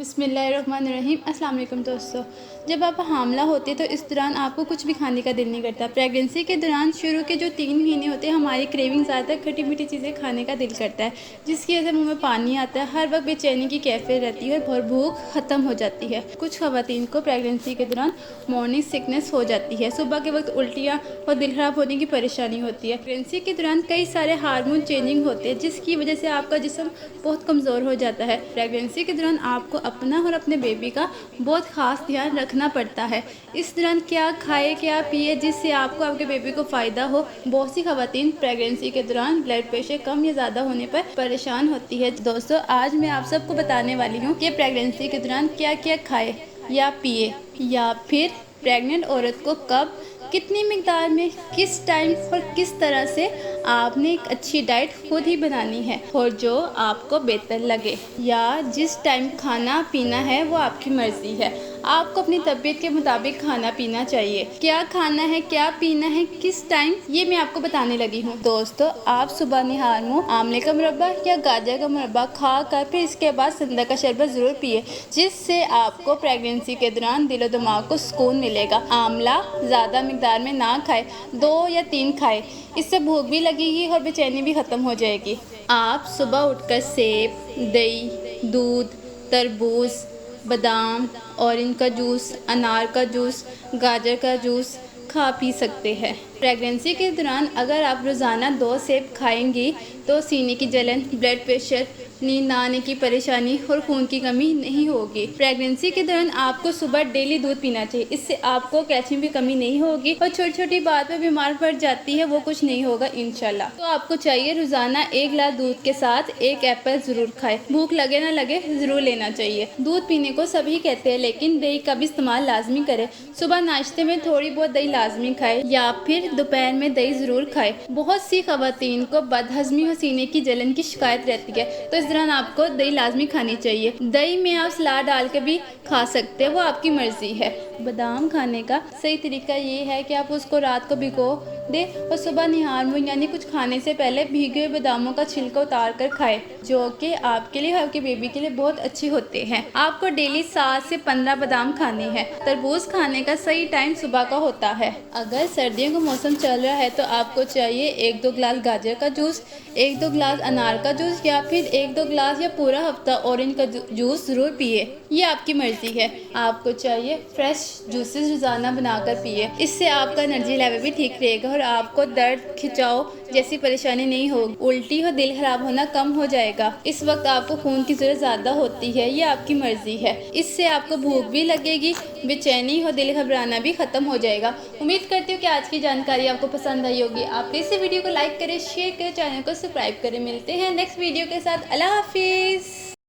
बिस्मिल्लाहिर्रहमानिर्रहीम। अस्सलाम वालेकुम दोस्तों, जब आप हामला होते हैं तो इस दौरान आपको कुछ भी खाने का दिल नहीं करता। प्रेगनेंसी के दौरान शुरू के जो 3 महीने होते हैं हमारी क्रेविंग ज़्यादातर खट्टी मीठी चीज़ें खाने का दिल करता है, जिसकी वजह से मुंह में पानी आता है, हर वक्त बेचैनी की कैफियत रहती है और भूख ख़त्म हो जाती है। कुछ ख़वातीन को प्रेगनेंसी के दौरान मॉर्निंग सिकनेस हो जाती है, सुबह के वक्त उल्टियाँ और दिल ख़राब होने की परेशानी होती है। प्रेगनेंसी के दौरान कई सारे हार्मोन चेंजिंग होते हैं, जिसकी वजह से आपका जिस्म बहुत कमज़ोर हो जाता है। प्रेगनेंसी के दौरान आपको अपना और अपने बेबी का बहुत ख़ास ध्यान रखना पड़ता है। इस दौरान क्या खाए क्या पिए जिससे आपको आपके बेबी को फ़ायदा हो। बहुत सी ख़वातीन प्रेगनेंसी के दौरान ब्लड प्रेशर कम या ज़्यादा होने पर परेशान होती है। दोस्तों, आज मैं आप सबको बताने वाली हूँ कि प्रेगनेंसी के दौरान क्या क्या खाए या पिए, या फिर प्रेग्नेंट औरत को कब, कितनी मिकदार में, किस टाइम और किस तरह से आपने एक अच्छी डाइट खुद ही बनानी है और जो आपको बेहतर लगे, या जिस टाइम खाना पीना है वो आपकी मर्ज़ी है। आपको अपनी तबीयत के मुताबिक खाना पीना चाहिए। क्या खाना है, क्या पीना है, किस टाइम, ये मैं आपको बताने लगी हूँ। दोस्तों, आप सुबह निहार मुँह आंवले का मुरब्बा या गाजर का मुरब्बा खा कर फिर इसके बाद संदर का शरबत ज़रूर पिए, जिससे आपको प्रेगनेंसी के दौरान दिलो दिमाग को सुकून मिलेगा। आंवला ज़्यादा मिकदार में ना खाए, 2 या 3 खाए, इससे भूख भी लगेगी और बेचैनी भी ख़त्म हो जाएगी। आप सुबह उठकर सेब, दही, दूध, तरबूज, बादाम, ऑरेंज का जूस, अनार का जूस, गाजर का जूस खा पी सकते हैं। प्रेगनेंसी के दौरान अगर आप रोज़ाना 2 सेब खाएंगी तो सीने की जलन, ब्लड प्रेशर, नींद ना आने की परेशानी और खून की कमी नहीं होगी। प्रेगनेंसी के दौरान आपको सुबह डेली दूध पीना चाहिए, इससे आपको कैल्शियम की कमी नहीं होगी और छोटी छोटी बात पे बीमार पड़ जाती है वो कुछ नहीं होगा इंशाल्लाह। तो आपको चाहिए रोज़ाना 1 गिलास दूध के साथ 1 एप्पल ज़रूर खाएं। भूख लगे ना लगे ज़रूर लेना चाहिए। दूध पीने को सभी कहते हैं, लेकिन दही का भी इस्तेमाल लाजमी करें। सुबह नाश्ते में थोड़ी बहुत दही लाजमी खाएं या फिर दोपहर में दही ज़रूर खाएं। बहुत सी ख़वातीन को बदहज़मी और सीने की जलन की शिकायत रहती है, तो इस दौरान आपको दही लाजमी खानी चाहिए। दही में आप सलाद डाल के भी खा सकते हैं, वो आपकी मर्ज़ी है। बादाम खाने का सही तरीका ये है कि आप उसको रात को भिगो दें और सुबह निहार मुँह यानी कुछ खाने से पहले भीगे हुए बादामों का छिलका उतार कर खाएं, जो कि आपके लिए और आपके बेबी के लिए बहुत अच्छे होते हैं। आपको डेली 7 से 15 बादाम खाने हैं। तरबूज खाने का सही टाइम सुबह का होता है। अगर सर्दियों का मौसम चल रहा है तो आपको चाहिए 1-2 गिलास गाजर का जूस, 1-2 गिलास अनार का जूस, या फिर 1-2 गिलास या पूरा हफ्ता ऑरेंज का जूस ज़रूर पिए, ये आपकी मर्ज़ी है। आपको चाहिए फ्रेश जूसेस रोज़ाना बनाकर पिए, इससे आपका एनर्जी लेवल भी ठीक रहेगा और आपको दर्द, खिंचाव जैसी परेशानी नहीं होगी। उल्टी और दिल खराब होना कम हो जाएगा। इस वक्त आपको खून की ज़रूरत ज़्यादा होती है, ये आपकी मर्ज़ी है। इससे आपको भूख भी लगेगी, बेचैनी और दिल घबराना भी ख़त्म हो जाएगा। उम्मीद करती हूँ कि आज की जानकारी आपको पसंद आई होगी। आप इस वीडियो को लाइक करें, शेयर करें, चैनल को सब्सक्राइब करें। मिलते हैं नेक्स्ट वीडियो के साथ। अल्लाह हाफिज़।